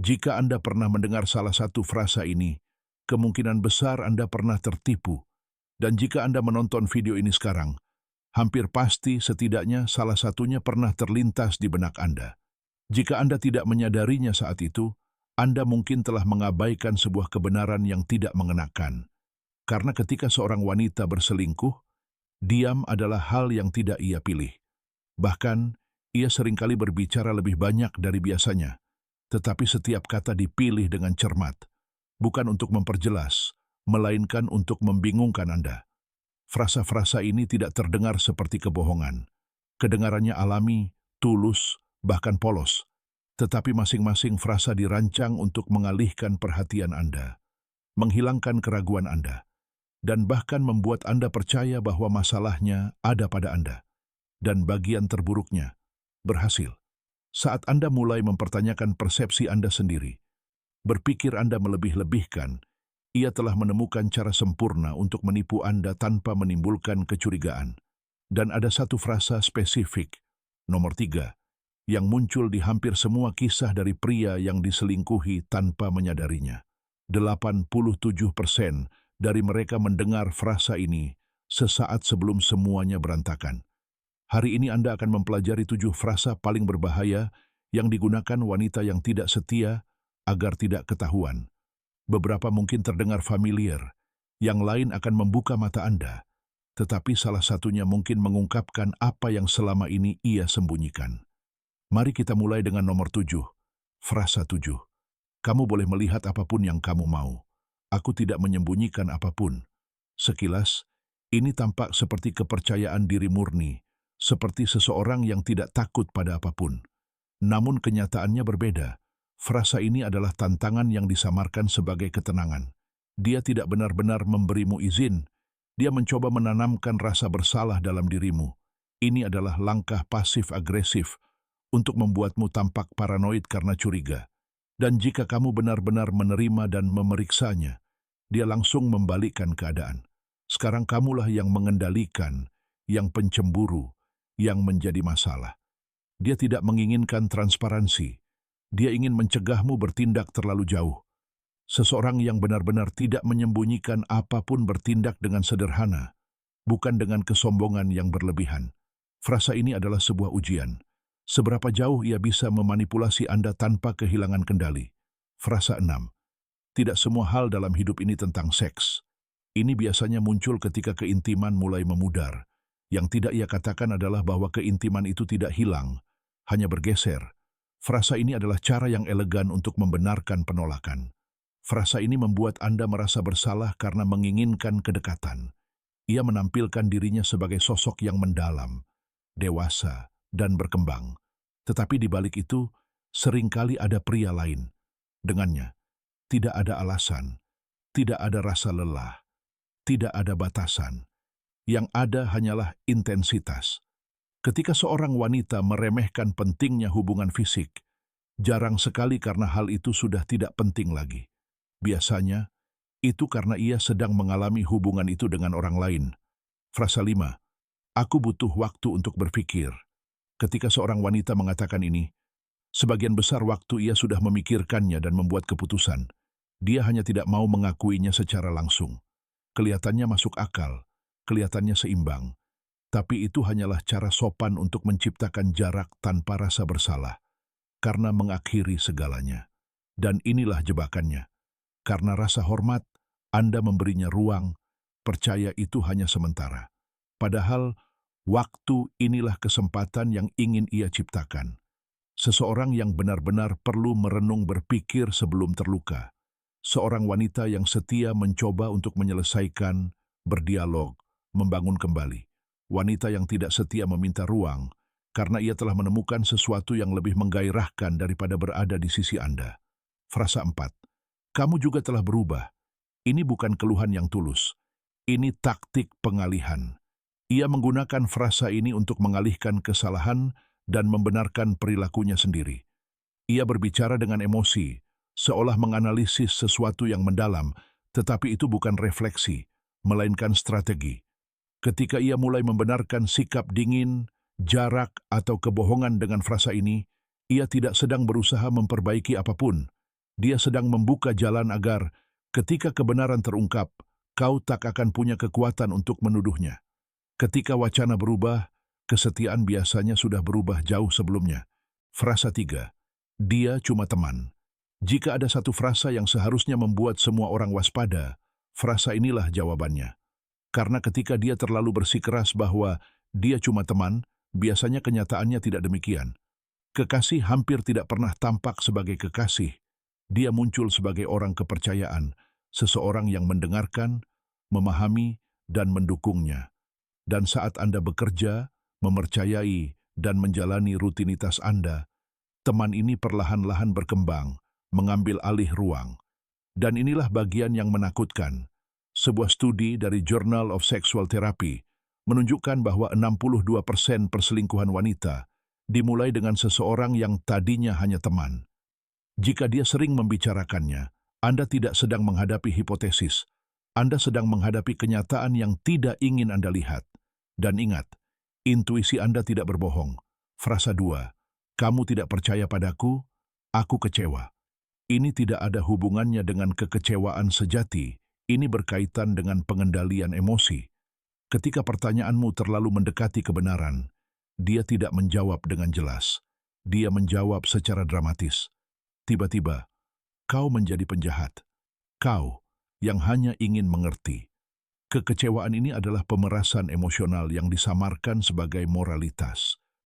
Jika Anda pernah mendengar salah satu frasa ini, kemungkinan besar Anda pernah tertipu. Dan jika Anda menonton video ini sekarang, hampir pasti setidaknya salah satunya pernah terlintas di benak Anda. Jika Anda tidak menyadarinya saat itu, Anda mungkin telah mengabaikan sebuah kebenaran yang tidak mengenakan. Karena ketika seorang wanita berselingkuh, diam adalah hal yang tidak ia pilih. Bahkan, ia seringkali berbicara lebih banyak dari biasanya, tetapi setiap kata dipilih dengan cermat, bukan untuk memperjelas, melainkan untuk membingungkan Anda. Frasa-frasa ini tidak terdengar seperti kebohongan. Kedengarannya alami, tulus, bahkan polos. Tetapi masing-masing frasa dirancang untuk mengalihkan perhatian Anda, menghilangkan keraguan Anda, dan bahkan membuat Anda percaya bahwa masalahnya ada pada Anda. Dan bagian terburuknya, berhasil. Saat Anda mulai mempertanyakan persepsi Anda sendiri, berpikir Anda melebih-lebihkan, ia telah menemukan cara sempurna untuk menipu Anda tanpa menimbulkan kecurigaan. Dan ada satu frasa spesifik, nomor 3, yang muncul di hampir semua kisah dari pria yang diselingkuhi tanpa menyadarinya. 87% dari mereka mendengar frasa ini sesaat sebelum semuanya berantakan. Hari ini Anda akan mempelajari 7 frasa paling berbahaya yang digunakan wanita yang tidak setia agar tidak ketahuan. Beberapa mungkin terdengar familiar, yang lain akan membuka mata Anda, tetapi salah satunya mungkin mengungkapkan apa yang selama ini ia sembunyikan. Mari kita mulai dengan nomor 7, frasa 7. Kamu boleh melihat apapun yang kamu mau. Aku tidak menyembunyikan apapun. Sekilas, ini tampak seperti kepercayaan diri murni, seperti seseorang yang tidak takut pada apapun. Namun kenyataannya berbeda. Frasa ini adalah tantangan yang disamarkan sebagai ketenangan. Dia tidak benar-benar memberimu izin. Dia mencoba menanamkan rasa bersalah dalam dirimu. Ini adalah langkah pasif-agresif untuk membuatmu tampak paranoid karena curiga. Dan jika kamu benar-benar menerima dan memeriksanya, dia langsung membalikkan keadaan. Sekarang kamulah yang mengendalikan, yang pencemburu, yang menjadi masalah. Dia tidak menginginkan transparansi. Dia ingin mencegahmu bertindak terlalu jauh. Seseorang yang benar-benar tidak menyembunyikan apapun bertindak dengan sederhana, bukan dengan kesombongan yang berlebihan. Frasa ini adalah sebuah ujian. Seberapa jauh ia bisa memanipulasi Anda tanpa kehilangan kendali. Frasa 6. Tidak semua hal dalam hidup ini tentang seks. Ini biasanya muncul ketika keintiman mulai memudar. Yang tidak ia katakan adalah bahwa keintiman itu tidak hilang, hanya bergeser. Frasa ini adalah cara yang elegan untuk membenarkan penolakan. Frasa ini membuat Anda merasa bersalah karena menginginkan kedekatan. Ia menampilkan dirinya sebagai sosok yang mendalam, dewasa, dan berkembang. Tetapi di balik itu, seringkali ada pria lain. Dengannya, tidak ada alasan, tidak ada rasa lelah, tidak ada batasan. Yang ada hanyalah intensitas. Ketika seorang wanita meremehkan pentingnya hubungan fisik, jarang sekali karena hal itu sudah tidak penting lagi. Biasanya, itu karena ia sedang mengalami hubungan itu dengan orang lain. Frasa 5. Aku butuh waktu untuk berpikir. Ketika seorang wanita mengatakan ini, sebagian besar waktu ia sudah memikirkannya dan membuat keputusan. Dia hanya tidak mau mengakuinya secara langsung. Kelihatannya masuk akal, kelihatannya seimbang. Tapi itu hanyalah cara sopan untuk menciptakan jarak tanpa rasa bersalah, karena mengakhiri segalanya. Dan inilah jebakannya. Karena rasa hormat, Anda memberinya ruang, percaya itu hanya sementara. Padahal, waktu inilah kesempatan yang ingin ia ciptakan. Seseorang yang benar-benar perlu merenung berpikir sebelum terluka. Seorang wanita yang setia mencoba untuk menyelesaikan, berdialog, membangun kembali. Wanita yang tidak setia meminta ruang, karena ia telah menemukan sesuatu yang lebih menggairahkan daripada berada di sisi Anda. Frasa 4. Kamu juga telah berubah. Ini bukan keluhan yang tulus. Ini taktik pengalihan. Ia menggunakan frasa ini untuk mengalihkan kesalahan dan membenarkan perilakunya sendiri. Ia berbicara dengan emosi, seolah menganalisis sesuatu yang mendalam, tetapi itu bukan refleksi, melainkan strategi. Ketika ia mulai membenarkan sikap dingin, jarak, atau kebohongan dengan frasa ini, ia tidak sedang berusaha memperbaiki apapun. Dia sedang membuka jalan agar, ketika kebenaran terungkap, kau tak akan punya kekuatan untuk menuduhnya. Ketika wacana berubah, kesetiaan biasanya sudah berubah jauh sebelumnya. Frasa 3. Dia cuma teman. Jika ada satu frasa yang seharusnya membuat semua orang waspada, frasa inilah jawabannya. Karena ketika dia terlalu bersikeras bahwa dia cuma teman, biasanya kenyataannya tidak demikian. Kekasih hampir tidak pernah tampak sebagai kekasih. Dia muncul sebagai orang kepercayaan, seseorang yang mendengarkan, memahami, dan mendukungnya. Dan saat Anda bekerja, mempercayai, dan menjalani rutinitas Anda, teman ini perlahan-lahan berkembang, mengambil alih ruang. Dan inilah bagian yang menakutkan. Sebuah studi dari Journal of Sexual Therapy menunjukkan bahwa 62% perselingkuhan wanita dimulai dengan seseorang yang tadinya hanya teman. Jika dia sering membicarakannya, Anda tidak sedang menghadapi hipotesis. Anda sedang menghadapi kenyataan yang tidak ingin Anda lihat. Dan ingat, intuisi Anda tidak berbohong. Frasa 2. Kamu tidak percaya padaku, aku kecewa. Ini tidak ada hubungannya dengan kekecewaan sejati. Ini berkaitan dengan pengendalian emosi. Ketika pertanyaanmu terlalu mendekati kebenaran, dia tidak menjawab dengan jelas. Dia menjawab secara dramatis. Tiba-tiba, kau menjadi penjahat. Kau yang hanya ingin mengerti. Kekecewaan ini adalah pemerasan emosional yang disamarkan sebagai moralitas.